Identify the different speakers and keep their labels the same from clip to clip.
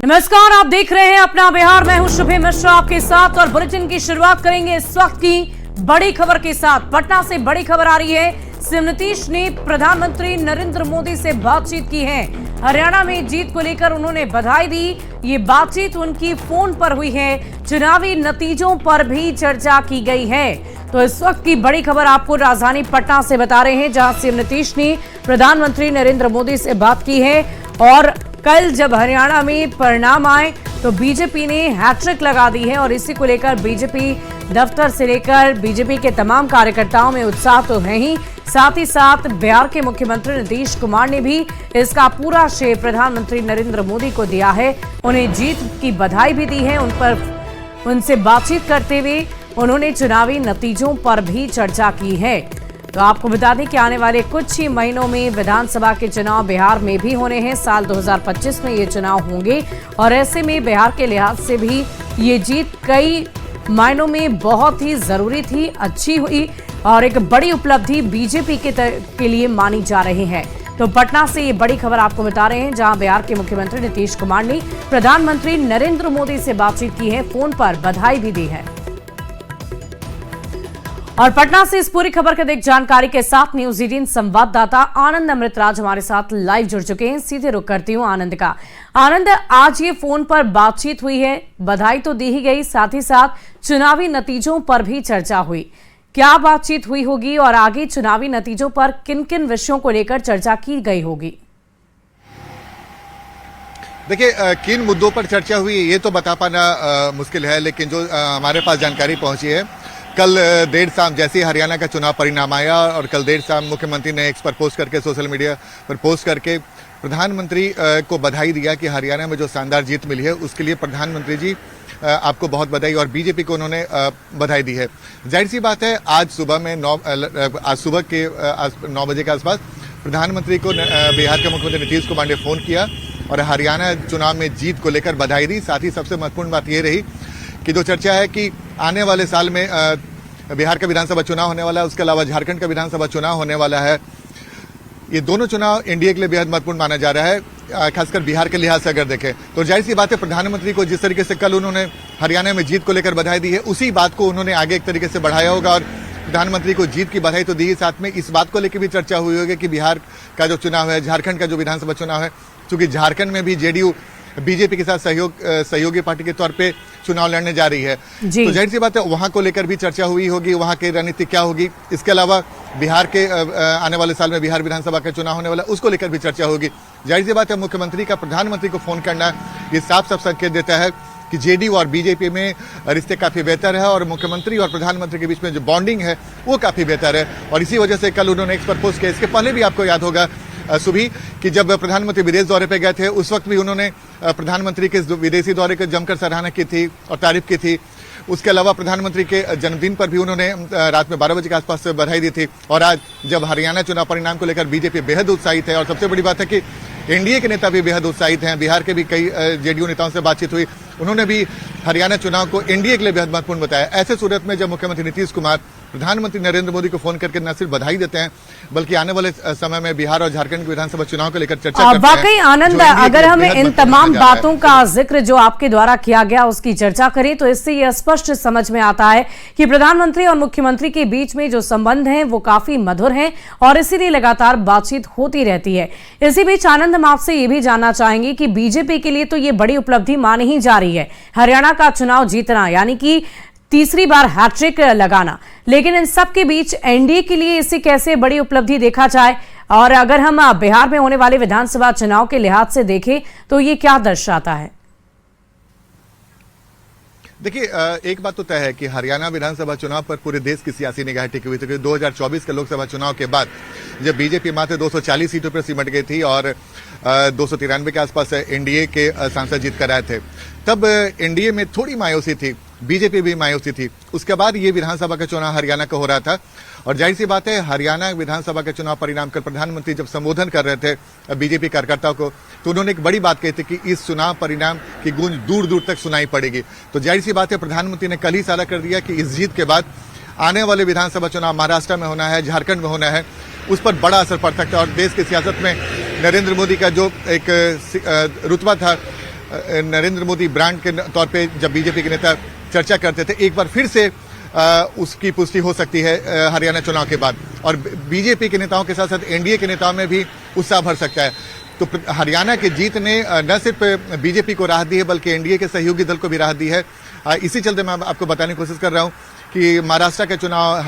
Speaker 1: नमस्कार, आप देख रहे हैं अपना बिहार। मैं हूं शुभे मिश्रा आपके साथ और बुलेटिन की शुरुआत करेंगे इस वक्त की बड़ी खबर के साथ। पटना से बड़ी खबर आ रही है। सीएम नीतीश ने प्रधानमंत्री नरेंद्र मोदी से बातचीत की है। हरियाणा में जीत को लेकर उन्होंने बधाई दी। ये बातचीत उनकी फोन पर हुई है। चुनावी नतीजों पर भी चर्चा की गई है। तो इस वक्त की बड़ी खबर आपको राजधानी पटना से बता रहे हैं, जहां सीएम नीतीश ने प्रधानमंत्री नरेंद्र मोदी से बात की है। और कल जब हरियाणा में परिणाम आए तो बीजेपी ने हैट्रिक लगा दी है और इसी को लेकर बीजेपी दफ्तर से लेकर बीजेपी के तमाम कार्यकर्ताओं में उत्साह तो है ही, साथ ही साथ बिहार के मुख्यमंत्री नीतीश कुमार ने भी इसका पूरा श्रेय प्रधानमंत्री नरेंद्र मोदी को दिया है। उन्हें जीत की बधाई भी दी है। उनसे बातचीत करते हुए उन्होंने चुनावी नतीजों पर भी चर्चा की है। तो आपको बता दें कि आने वाले कुछ ही महीनों में विधानसभा के चुनाव बिहार में भी होने हैं। साल 2025 में ये चुनाव होंगे और ऐसे में बिहार के लिहाज से भी ये जीत कई मायनों में बहुत ही जरूरी थी, अच्छी हुई और एक बड़ी उपलब्धि बीजेपी के लिए मानी जा रही है। तो पटना से ये बड़ी खबर आपको बता रहे हैं, जहां बिहार के मुख्यमंत्री नीतीश कुमार ने प्रधानमंत्री नरेंद्र मोदी से बातचीत की है, फोन पर बधाई भी दी है। और पटना से इस पूरी खबर की अधिक जानकारी के साथ न्यूज 18 संवाददाता आनंद अमृतराज हमारे साथ लाइव जुड़ चुके हैं। सीधे रुख करती हूं आनंद का। आनंद, आज ये फोन पर बातचीत हुई है, बधाई तो दी ही गई, साथ ही साथ चुनावी नतीजों पर भी चर्चा हुई। क्या बातचीत हुई होगी और आगे चुनावी नतीजों पर किन किन विषयों को लेकर चर्चा की गई होगी?
Speaker 2: देखिए, किन मुद्दों पर चर्चा हुई ये तो बता पाना मुश्किल है, लेकिन जो हमारे पास जानकारी पहुंची है, कल देर शाम जैसे ही हरियाणा का चुनाव परिणाम आया और कल देर शाम मुख्यमंत्री ने एक्स पर पोस्ट करके, सोशल मीडिया पर पोस्ट करके प्रधानमंत्री को बधाई दिया कि हरियाणा में जो शानदार जीत मिली है उसके लिए प्रधानमंत्री जी आपको बहुत बधाई, और बीजेपी को उन्होंने बधाई दी है। जाहिर सी बात है, आज सुबह के 9 बजे के आसपास प्रधानमंत्री को बिहार के मुख्यमंत्री नीतीश कुमार ने फोन किया और हरियाणा चुनाव में जीत को लेकर बधाई दी। साथ ही सबसे महत्वपूर्ण बात यह रही कि जो चर्चा है कि आने वाले साल में बिहार का विधानसभा चुनाव होने वाला है, उसके अलावा झारखंड का विधानसभा चुनाव होने वाला है। ये दोनों चुनाव एनडीए के लिए बेहद महत्वपूर्ण माना जा रहा है, खासकर बिहार के लिहाज से अगर देखें तो। जाहिर सी बात है, प्रधानमंत्री को जिस तरीके से कल उन्होंने हरियाणा में जीत को लेकर बधाई दी है, उसी बात को उन्होंने आगे एक तरीके से बढ़ाया होगा और प्रधानमंत्री को जीत की बधाई तो दी ही, साथ में इस बात को लेकर भी चर्चा हुई होगी कि बिहार का जो चुनाव है, झारखंड का जो विधानसभा चुनाव है, चूंकि झारखंड में भी जेडीयू बीजेपी के साथ सहयोगी पार्टी के तौर पे चुनाव लड़ने जा रही है, तो जाहिर सी बात है वहां को लेकर भी चर्चा हुई होगी, वहां की रणनीति क्या होगी। इसके अलावा बिहार के आने वाले साल में बिहार विधानसभा का चुनाव होने वाला, उसको लेकर भी चर्चा होगी। जाहिर सी बात है, मुख्यमंत्री का प्रधानमंत्री को फोन करना ये साफ साफ संकेत देता है कि जेडीयू और बीजेपी में रिश्ते काफी बेहतर है और मुख्यमंत्री और प्रधानमंत्री के बीच में जो बॉन्डिंग है वो काफी बेहतर है। और इसी वजह से कल उन्होंने एक्स पर पोस्ट किया। इसके पहले भी आपको याद होगा सुबह कि जब प्रधानमंत्री विदेश दौरे पे गए थे, उस वक्त भी उन्होंने प्रधानमंत्री के विदेशी दौरे की जमकर सराहना की थी और तारीफ की थी। उसके अलावा प्रधानमंत्री के जन्मदिन पर भी उन्होंने रात में 12 बजे के आसपास बधाई दी थी। और आज जब हरियाणा चुनाव परिणाम को लेकर बीजेपी बेहद उत्साहित है और सबसे बड़ी बात है कि एनडीए के नेता भी बेहद उत्साहित हैं। बिहार के भी कई जेडीयू नेताओं से बातचीत हुई, उन्होंने भी हरियाणा चुनाव को एनडीए के लिए बेहद महत्वपूर्ण बताया। ऐसे सूरत में जब मुख्यमंत्री नीतीश कुमार प्रधानमंत्री नरेंद्र मोदी को फोन करके न सिर्फ बधाई देते हैं, बल्कि आने वाले समय में बिहार और झारखंड के विधानसभा चुनाव को लेकर चर्चा करते हैं।
Speaker 1: वाकई आनंद, अगर हमें इन तमाम बातों का जिक्र जो आपके द्वारा किया गया उसकी चर्चा करें तो इससे यह स्पष्ट समझ में आता है कि प्रधानमंत्री और मुख्यमंत्री के बीच में जो संबंध हैं वो काफी मधुर हैं और इसीलिए लगातार बातचीत होती रहती है। इसी बीच आनंद, हम आपसे ये भी जानना चाहेंगे कि बीजेपी के लिए तो ये बड़ी उपलब्धि मानी ही जा रही है, हरियाणा का चुनाव जीतना, यानी कि तीसरी बार हैट्रिक लगाना, लेकिन इन सब के बीच एनडीए के लिए इसे कैसे बड़ी उपलब्धि देखा जाए? और अगर हम बिहार में होने वाले विधानसभा चुनाव के लिहाज से देखें तो ये क्या दर्शाता है?
Speaker 2: देखिए, एक बात तो तय है कि हरियाणा विधानसभा चुनाव पर पूरे देश की सियासी निगाह टिकी हुई थी। 2024 के लोकसभा चुनाव के बाद जब बीजेपी मात्र 240 सीटों पर सिमट गई थी और 293 के आसपास एनडीए के सांसद जीत कर आए थे, तब एनडीए में थोड़ी मायूसी थी, बीजेपी भी मायूसी थी। उसके बाद ये विधानसभा का चुनाव हरियाणा का हो रहा था और जाहिर सी बात है, हरियाणा विधानसभा के चुनाव परिणाम कर प्रधानमंत्री जब संबोधन कर रहे थे बीजेपी कार्यकर्ताओं को, तो उन्होंने एक बड़ी बात कही थी कि इस चुनाव परिणाम की गूंज दूर दूर तक सुनाई पड़ेगी। तो जाहिर सी बात है, प्रधानमंत्री ने कल ही इशारा कर दिया कि इस जीत के बाद आने वाले विधानसभा चुनाव महाराष्ट्र में होना है, झारखंड में होना है, उस पर बड़ा असर पड़ सकता है। और देश की सियासत में नरेंद्र मोदी का जो एक रुतबा था नरेंद्र मोदी ब्रांड के तौर पे जब बीजेपी के नेता चर्चा करते थे, एक बार फिर से उसकी पुष्टि हो सकती है हरियाणा चुनाव के बाद, और बीजेपी के नेताओं के साथ साथ एनडीए के नेताओं में भी उत्साह भर सकता है। तो हरियाणा की जीत ने न सिर्फ बीजेपी को राहत दी है बल्कि एनडीए के सहयोगी दल को भी राहत दी है। इसी चलते मैं आपको बताने की कोशिश कर रहा हूं कि महाराष्ट्र का चुनाव,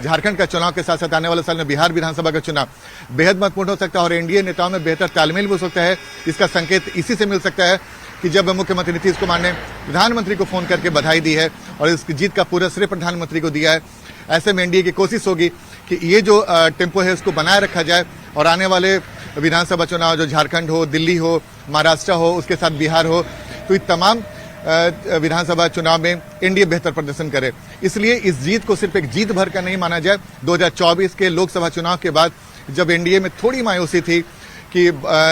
Speaker 2: झारखंड का चुनाव के साथ साथ आने वाले साल में बिहार विधानसभा का चुनाव बेहद महत्वपूर्ण हो सकता है और एनडीए नेताओं में बेहतर तालमेल भी हो सकता है। इसका संकेत इसी से मिल सकता है कि जब मुख्यमंत्री नीतीश कुमार ने प्रधानमंत्री को फोन करके बधाई दी है और इस जीत का पूरा श्रेय प्रधानमंत्री को दिया है, ऐसे में एनडीए की कोशिश होगी कि ये जो टेम्पो है उसको बनाए रखा जाए और आने वाले विधानसभा चुनाव जो झारखंड हो, दिल्ली हो, महाराष्ट्र हो, उसके साथ बिहार हो, तो ये तमाम विधानसभा चुनाव में एनडीए बेहतर प्रदर्शन करे। इसलिए इस जीत को सिर्फ एक जीत भर का नहीं माना जाए। 2024 के लोकसभा चुनाव के बाद जब एनडीए में थोड़ी मायूसी थी कि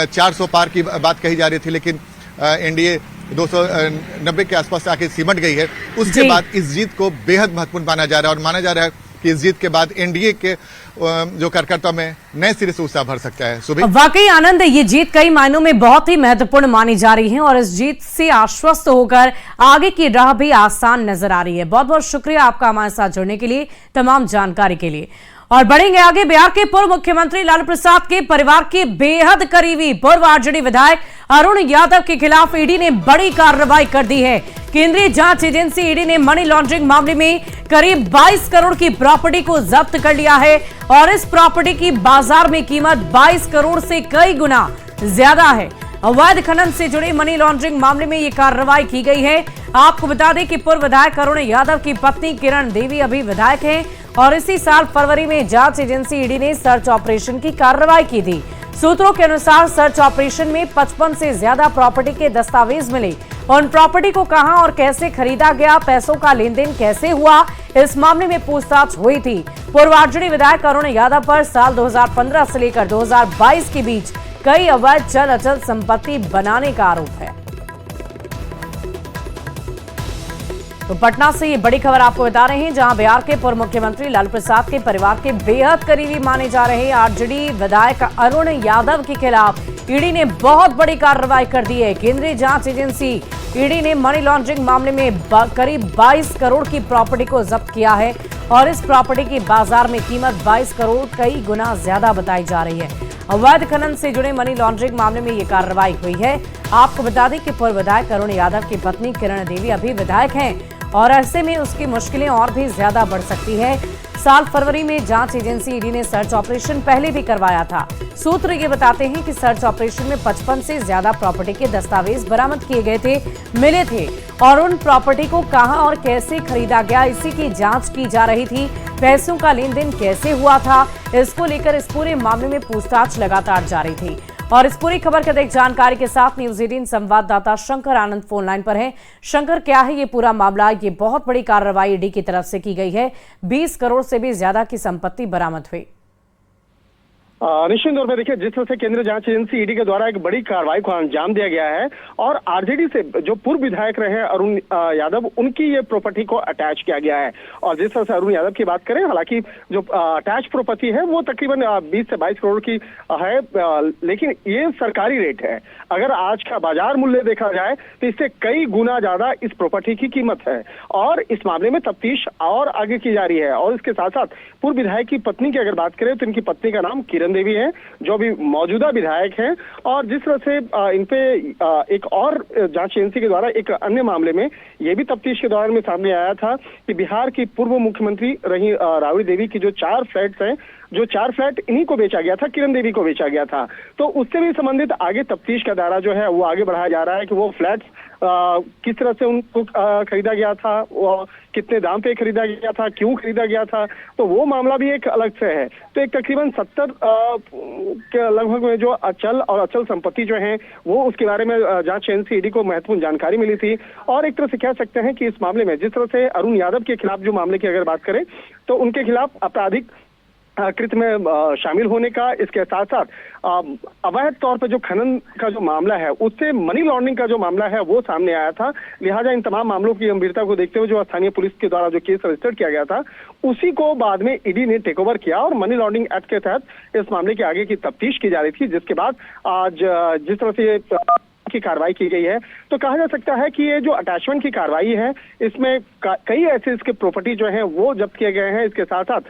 Speaker 2: 400 पार की बात कही जा रही थी, लेकिन एनडीए 290 के आसपास आके सिमट गई है, उसके बाद इस जीत को बेहद महत्वपूर्ण माना जा रहा है और माना जा रहा है कि इस जीत के बाद एनडीए के जो कार्यकर्ता में नए सिरे से उत्साह भर सकता है। सुबह
Speaker 1: वाकई आनंद, ये जीत कई मायनों में बहुत ही महत्वपूर्ण मानी जा रही है और इस जीत से आश्वस्त होकर आगे की राह भी आसान नजर आ रही है। बहुत बहुत शुक्रिया आपका हमारे साथ जुड़ने के लिए, तमाम जानकारी के लिए। और बढ़ेंगे आगे। बिहार के पूर्व मुख्यमंत्री लालू प्रसाद के परिवार के बेहद करीबी पूर्व आरजेडी विधायक अरुण यादव के खिलाफ ईडी ने बड़ी कार्रवाई कर दी है। केंद्रीय जांच एजेंसी ईडी ने मनी लॉन्ड्रिंग मामले में करीब 22 करोड़ की प्रॉपर्टी को जब्त कर लिया है और इस प्रॉपर्टी की बाजार में कीमत 22 करोड़ से कई गुना ज्यादा है। अवैध खनन से जुड़े मनी लॉन्ड्रिंग मामले में यह कार्रवाई की गई है। आपको बता दें कि पूर्व विधायक अरुण यादव की पत्नी किरण देवी अभी विधायक हैं और इसी साल फरवरी में जांच एजेंसी ईडी ने सर्च ऑपरेशन की कार्रवाई की थी। सूत्रों के अनुसार सर्च ऑपरेशन में 55 से ज्यादा प्रॉपर्टी के दस्तावेज मिले। उन प्रॉपर्टी को कहां और कैसे खरीदा गया, पैसों का लेन देन कैसे हुआ, इस मामले में पूछताछ हुई थी। पूर्व आरजेडी विधायक अरुण यादव पर साल 2015 से लेकर 2022 के बीच कई अवैध चल अचल संपत्ति बनाने का आरोप है। तो पटना से ये बड़ी खबर आपको बता रहे हैं, जहां बिहार के पूर्व मुख्यमंत्री लालू प्रसाद के परिवार के बेहद करीबी माने जा रहे आरजेडी विधायक अरुण यादव के खिलाफ ईडी ने बहुत बड़ी कार्रवाई कर दी है। केंद्रीय जांच एजेंसी ईडी ने मनी लॉन्ड्रिंग मामले में करीब 22 करोड़ की प्रॉपर्टी को जब्त किया है और इस प्रॉपर्टी की बाजार में कीमत 22 करोड़ कई गुना ज्यादा बताई जा रही है। अवैध खनन से जुड़े मनी लॉन्ड्रिंग मामले में ये कार्रवाई हुई है। आपको बता दें कि पूर्व विधायक अरुण यादव की पत्नी किरण देवी अभी विधायक हैं और ऐसे में उसकी मुश्किलें और भी ज्यादा बढ़ सकती है। साल फरवरी में जांच एजेंसी ईडी ने सर्च ऑपरेशन पहले भी करवाया था। सूत्र ये बताते हैं कि सर्च ऑपरेशन में 55 से ज्यादा प्रॉपर्टी के दस्तावेज बरामद किए गए थे, मिले थे और उन प्रॉपर्टी को कहां और कैसे खरीदा गया, इसी की जांच की जा रही थी। पैसों का लेन देन कैसे हुआ था, इसको लेकर इस पूरे मामले में पूछताछ लगातार जारी थी। और इस पूरी खबर की अधिक जानकारी के साथ न्यूज 18 संवाददाता शंकर आनंद फोन लाइन पर हैं। शंकर, क्या है ये पूरा मामला? ये बहुत बड़ी कार्रवाई ईडी की तरफ से की गई है, 20 करोड़ से भी ज्यादा की संपत्ति बरामद हुई।
Speaker 3: निश्चित तौर पर देखिए, जिस तरह से केंद्रीय जांच एजेंसी ईडी के द्वारा एक बड़ी कार्रवाई को अंजाम दिया गया है और आरजेडी से जो पूर्व विधायक रहे अरुण यादव, उनकी ये प्रॉपर्टी को अटैच किया गया है। और जिस तरह से अरुण यादव की बात करें, हालांकि जो अटैच प्रॉपर्टी है वो तकरीबन 20 से 22 करोड़ की है, लेकिन ये सरकारी रेट है। अगर आज का बाजार मूल्य देखा जाए तो इससे कई गुना ज्यादा इस प्रॉपर्टी की कीमत है और इस मामले में तफ्तीश और आगे की जा रही है। और इसके साथ साथ पूर्व विधायक की पत्नी की अगर बात करें तो इनकी पत्नी का नाम किरण देवी है, जो अभी मौजूदा विधायक हैं। और जिस तरह से इन पे एक और जांच एजेंसी के द्वारा एक अन्य मामले में यह भी तफ्तीश के दौरान में सामने आया था कि बिहार की पूर्व मुख्यमंत्री रही राबड़ी देवी की जो 4 फ्लैट्स हैं, जो 4 फ्लैट इन्हीं को बेचा गया था, किरण देवी को बेचा गया था। तो उससे भी संबंधित आगे तफ्तीश का दायरा जो है वो आगे बढ़ाया जा रहा है कि वो फ्लैट्स किस तरह से उनको खरीदा गया था, कितने दाम पे खरीदा गया था, क्यों खरीदा गया था, तो वो मामला भी एक अलग से है। तो एक तकरीबन 70 के लगभग में जो अचल और अचल संपत्ति जो है वो उसके बारे में जांच एजेंसी ईडी को महत्वपूर्ण जानकारी मिली थी। और एक तरह से कह सकते हैं कि इस मामले में जिस तरह से अरुण यादव के खिलाफ जो मामले की अगर बात करें तो उनके खिलाफ आपराधिक कृत्य में शामिल होने का, इसके साथ साथ अवैध तौर पर जो खनन का जो मामला है उससे मनी लॉन्ड्रिंग का जो मामला है वो सामने आया था। लिहाजा इन तमाम मामलों की गंभीरता को देखते हुए जो स्थानीय पुलिस के द्वारा जो केस रजिस्टर किया गया था उसी को बाद में ईडी ने टेक ओवर किया और मनी लॉन्ड्रिंग एक्ट के तहत इस मामले के आगे की तफ्तीश की जा रही थी। जिसके बाद आज जिस तरह से की कार्रवाई की गई है, तो कहा जा सकता है कि ये जो अटैचमेंट की कार्रवाई है, इसमें कई ऐसे इसके प्रॉपर्टी जो हैं वो जब्त किए गए हैं। इसके साथ साथ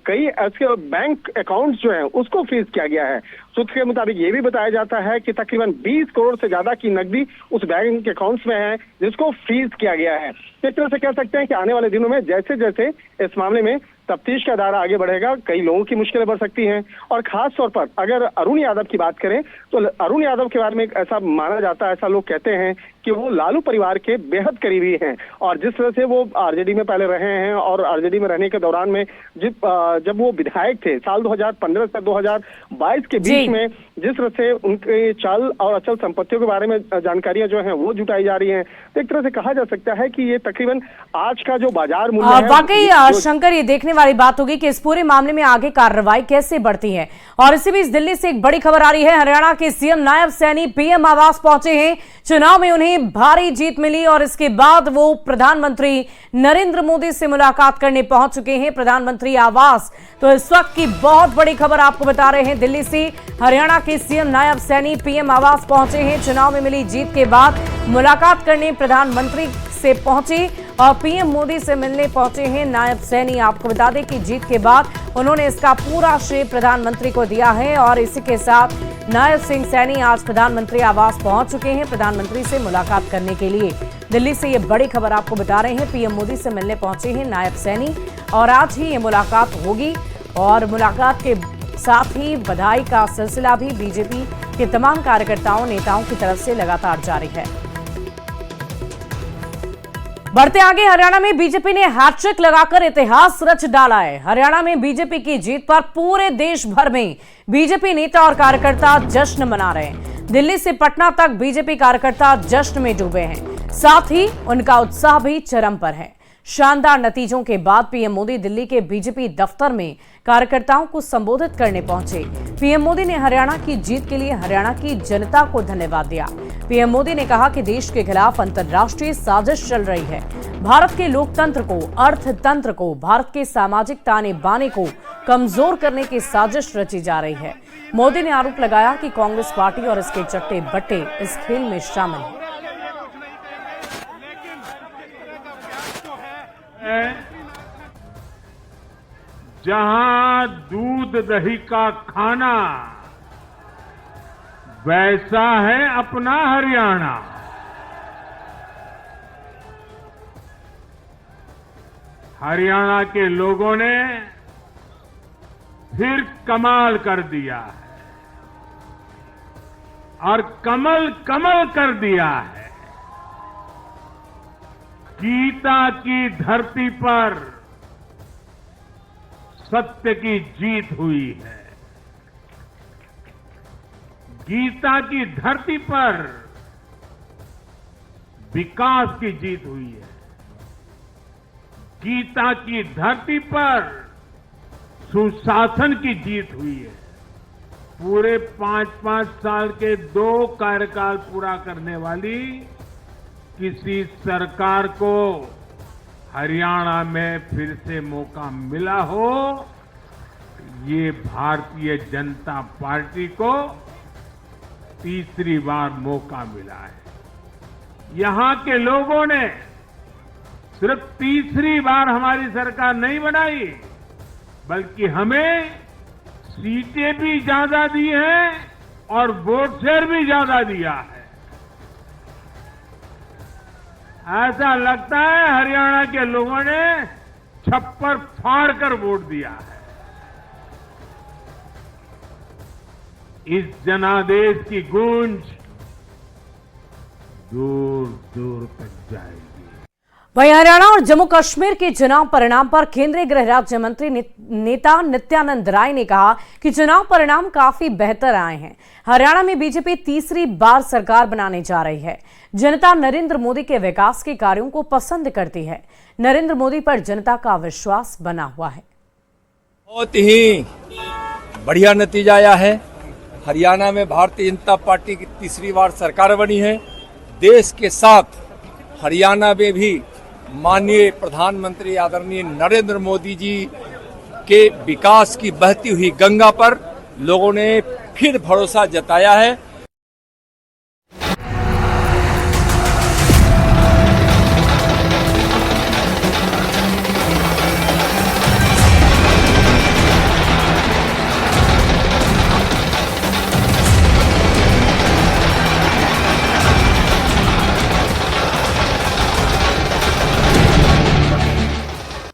Speaker 3: कई ऐसे बैंक अकाउंट्स जो हैं उसको फ्रीज किया गया है। सूत्र के मुताबिक ये भी बताया जाता है कि तकरीबन 20 करोड़ से ज्यादा की नकदी उस बैंक अकाउंट्स में है, जिसको फ्रीज किया गया है। इस तरह से कह सकते हैं कि आने वाले दिनों में जैसे जैसे इस मामले में तफ्तीश का दायरा आगे बढ़ेगा, कई लोगों की मुश्किलें बढ़ सकती हैं। और खास तौर पर अगर अरुण यादव की बात करें तो अरुण यादव के बारे में ऐसा माना जाता है, ऐसा लोग कहते हैं कि वो लालू परिवार के बेहद करीबी हैं। और जिस तरह से वो आरजेडी में पहले रहे हैं और आरजेडी में रहने के दौरान में जब वो विधायक थे साल 2015 से 2022 के बीच में, जिस तरह से उनके चल और अचल संपत्तियों के बारे में जानकारियां जो हैं वो जुटाई जा रही हैं, तो एक तरह से कहा जा सकता है कि ये तकरीबन आज का जो बाजार मूल्य है।
Speaker 1: वाकई शंकर, ये देखने वाली बात होगी कि इस पूरे मामले में आगे कार्रवाई कैसे बढ़ती है। और इसी बीच दिल्ली से एक बड़ी खबर आ रही है। हरियाणा के सीएम नायब सैनी पीएम आवास पहुंचे हैं। चुनाव में उन्हें भारी जीत मिली और इसके बाद वो प्रधानमंत्री नरेंद्र मोदी से मुलाकात करने पहुंच चुके हैं। प्रधानमंत्री आवास, तो इस वक्त की बहुत बड़ी खबर आपको बता रहे हैं। दिल्ली से हरियाणा के सीएम नायब सैनी पीएम आवास पहुंचे हैं। चुनाव में मिली जीत के बाद मुलाकात करने प्रधानमंत्री से पहुंचे और पीएम मोदी से मिलने पहुंचे हैं नायब सैनी। आपको बता दें कि जीत के बाद उन्होंने इसका पूरा श्रेय प्रधानमंत्री को दिया है। और इसी के साथ नायब सिंह सैनी आज प्रधानमंत्री आवास पहुंच चुके हैं प्रधानमंत्री से मुलाकात करने के लिए। दिल्ली से ये बड़ी खबर आपको बता रहे हैं। पीएम मोदी से मिलने पहुंचे हैं नायब सैनी और आज ही ये मुलाकात होगी। और मुलाकात के साथ ही बधाई का सिलसिला भी बीजेपी के तमाम कार्यकर्ताओं नेताओं की तरफ से लगातार जारी है। बढ़ते आगे, हरियाणा में बीजेपी ने हैट्रिक लगाकर इतिहास रच डाला है। हरियाणा में बीजेपी की जीत पर पूरे देश भर में बीजेपी नेता और कार्यकर्ता जश्न मना रहे हैं। दिल्ली से पटना तक बीजेपी कार्यकर्ता जश्न में डूबे हैं, साथ ही उनका उत्साह भी चरम पर है। शानदार नतीजों के बाद पीएम मोदी दिल्ली के बीजेपी दफ्तर में कार्यकर्ताओं को संबोधित करने पहुंचे। पीएम मोदी ने हरियाणा की जीत के लिए हरियाणा की जनता को धन्यवाद दिया। पीएम मोदी ने कहा कि देश के खिलाफ अंतर्राष्ट्रीय साजिश चल रही है। भारत के लोकतंत्र को, अर्थतंत्र को, भारत के सामाजिक ताने बाने को कमजोर करने की साजिश रची जा रही है। मोदी ने आरोप लगाया कि कांग्रेस पार्टी और इसके चट्टे बट्टे इस खेल में शामिल हैं।
Speaker 4: जहां दूध दही का खाना, वैसा है अपना हरियाणा। हरियाणा के लोगों ने फिर कमाल कर दिया है और कमल कमल कर दिया है। गीता की धरती पर सत्य की जीत हुई है। गीता की धरती पर विकास की जीत हुई है। गीता की धरती पर सुशासन की जीत हुई है। पूरे 5-5 साल के 2 कार्यकाल पूरा करने वाली किसी सरकार को हरियाणा में फिर से मौका मिला हो, ये भारतीय जनता पार्टी को तीसरी बार मौका मिला है। यहां के लोगों ने सिर्फ तीसरी बार हमारी सरकार नहीं बनाई, बल्कि हमें सीटें भी ज्यादा दी हैं और वोट शेयर भी ज्यादा दिया है। ऐसा लगता है हरियाणा के लोगों ने छप्पर फाड़ कर वोट दिया है। इस जनादेश की गूंज दूर दूर तक जाएगी।
Speaker 1: वहीं हरियाणा और जम्मू कश्मीर के चुनाव परिणाम पर केंद्रीय गृह राज्य मंत्री नेता नित्यानंद राय ने कहा कि चुनाव परिणाम काफी बेहतर आए हैं। हरियाणा में बीजेपी तीसरी बार सरकार बनाने जा रही है। जनता नरेंद्र मोदी के विकास के कार्यों को पसंद करती है। नरेंद्र मोदी पर जनता का विश्वास बना हुआ है।
Speaker 5: बहुत ही बढ़िया नतीजा आया है। हरियाणा में भारतीय जनता पार्टी की तीसरी बार सरकार बनी है। देश के साथ हरियाणा में भी माननीय प्रधानमंत्री आदरणीय नरेंद्र मोदी जी के विकास की बहती हुई गंगा पर लोगों ने फिर भरोसा जताया है।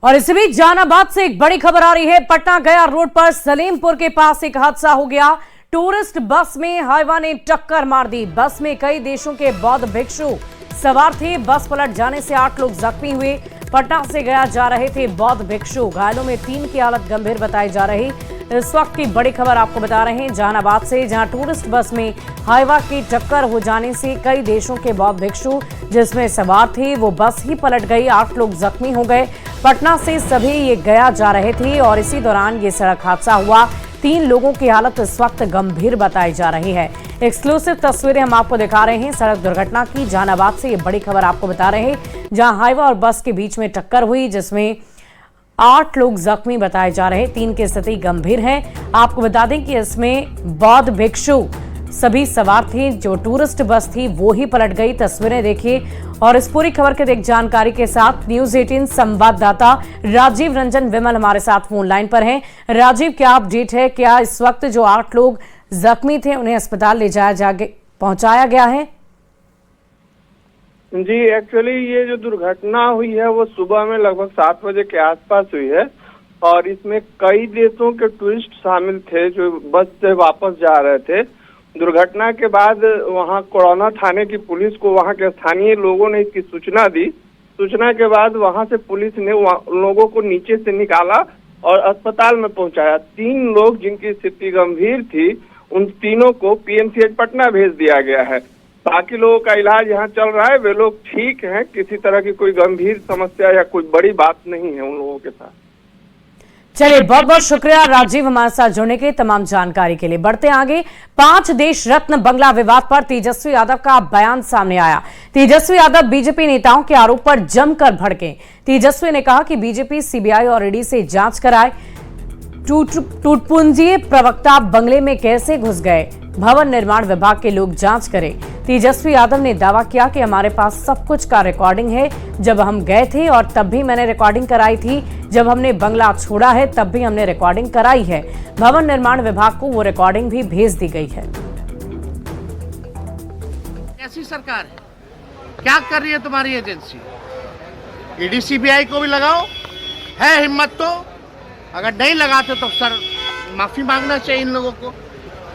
Speaker 1: और इसी बीच जहानाबाद से एक बड़ी खबर आ रही है। पटना गया रोड पर सलेमपुर के पास एक हादसा हो गया। टूरिस्ट बस में हाईवा ने टक्कर मार दी। बस में कई देशों के बौद्ध भिक्षु सवार थे। बस पलट जाने से 8 लोग जख्मी हुए। पटना से गया जा रहे थे बौद्ध भिक्षु। घायलों में 3 की हालत गंभीर बताई जा रही। इस वक्त की बड़ी खबर आपको बता रहे हैं जहानाबाद से, जहां टूरिस्ट बस में हाईवा की टक्कर हो जाने से कई देशों के बौद्ध भिक्षु जिसमें सवार थे वो बस ही पलट गई। 8 लोग जख्मी हो गए। पटना से सभी ये गया जा रहे थे और इसी दौरान ये सड़क हादसा हुआ। 3 लोगों की हालत इस वक्त गंभीर बताई जा रही है। एक्सक्लूसिव तस्वीरें हम आपको दिखा रहे हैं सड़क दुर्घटना की। जहानाबाद से ये बड़ी खबर आपको बता रहे हैं जहां हाईवा और बस के बीच में टक्कर हुई जिसमें 8 लोग जख्मी बताए जा रहे हैं। 3 की स्थिति गंभीर है। आपको बता दें कि इसमें बौद्ध भिक्षु सभी सवार थे। जो टूरिस्ट बस थी वो ही पलट गई। तस्वीरें देखिए और इस पूरी खबर के देख जानकारी के साथ न्यूज 18 संवाददाता राजीव रंजन विमल हमारे साथ फोन लाइन पर हैं। राजीव, क्या अपडेट है? क्या इस वक्त जो 8 लोग जख्मी थे उन्हें अस्पताल ले जाया पहुंचाया गया है?
Speaker 6: जी, एक्चुअली ये जो दुर्घटना हुई है वो सुबह में लगभग 7 बजे के आसपास हुई है और इसमें कई देशों के टूरिस्ट शामिल थे जो बस से वापस जा रहे थे। दुर्घटना के बाद वहां कोरोना थाने की पुलिस को वहां के स्थानीय लोगों ने इसकी सूचना दी। सूचना के बाद वहां से पुलिस ने लोगों को नीचे से निकाला और अस्पताल में पहुंचाया। 3 लोग जिनकी स्थिति गंभीर थी उन तीनों को पीएमसीएच पटना भेज दिया गया है। बाकी लोगों का इलाज यहाँ चल रहा है। वे लोग ठीक हैं, किसी तरह की कोई गंभीर समस्या या कोई बड़ी बात नहीं है उन लोगों के साथ।
Speaker 1: चलिए, बहुत बहुत शुक्रिया राजीव हमारे साथ जुड़ने के लिए, तमाम जानकारी के लिए। बढ़ते आगे। 5 देश रत्न बंगला विवाद पर तेजस्वी यादव का बयान सामने आया। तेजस्वी यादव बीजेपी नेताओं के आरोप पर जमकर भड़के। तेजस्वी ने कहा कि बीजेपी सीबीआई और ईडी से जांच कराए। टूटपुंजी प्रवक्ता बंगले में कैसे घुस गए, भवन निर्माण विभाग के लोग जांच करें। तेजस्वी यादव ने दावा किया कि हमारे पास सब कुछ का रिकॉर्डिंग है। जब हम गए थे और तब भी मैंने रिकॉर्डिंग कराई थी। जब हमने बंगला छोड़ा है तब भी हमने रिकॉर्डिंग कराई है। भवन निर्माण विभाग को वो रिकॉर्डिंग भी भेज दी गई है।
Speaker 7: कैसी सरकार है? क्या कर रही है तुम्हारी एजेंसी? ईडी सीबीआई को भी लगाओ, है हिम्मत तो। अगर नहीं लगाते तो सर माफी मांगना चाहिए इन लोगों को।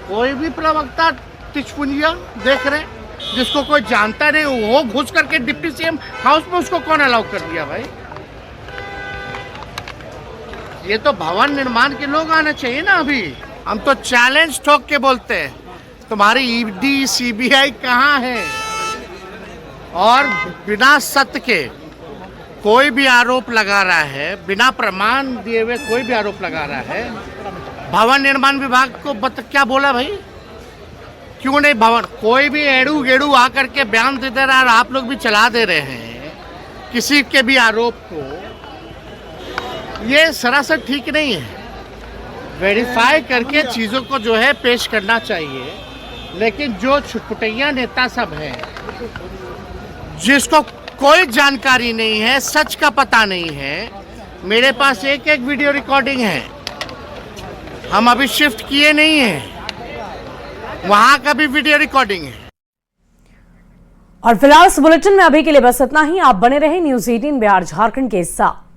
Speaker 7: कोई भी प्रवक्ता तिचपुंजिया देख रहे जिसको कोई जानता नहीं वो घुस करके डिप्टी सीएम हाउस में उसको कौन अलाउ कर दिया भाई? ये तो भवन निर्माण के लोग आना चाहिए ना। अभी हम तो चैलेंज ठोक के बोलते हैं तुम्हारी ईडी सीबीआई कहाँ है? और बिना सत्य के कोई भी आरोप लगा रहा है, बिना प्रमाण दिए हुए कोई भी आरोप लगा रहा है। भवन निर्माण विभाग को क्या बोला भाई? क्यों नहीं भवन? कोई भी एड़ू गेड़ू आकर के बयान दे दे रहा है और आप लोग भी चला दे रहे हैं किसी के भी आरोप को। ये सरासर ठीक नहीं है। वेरीफाई करके चीज़ों को जो है पेश करना चाहिए। लेकिन जो छुटपुटैया नेता सब हैं जिसको कोई जानकारी नहीं है, सच का पता नहीं है, मेरे पास एक वीडियो रिकॉर्डिंग है। हम अभी शिफ्ट किए नहीं हैं, वहां का भी वीडियो रिकॉर्डिंग है।
Speaker 1: और फिलहाल इस बुलेटिन में अभी के लिए बस इतना ही। आप बने रहे न्यूज 18 बिहार झारखंड के साथ।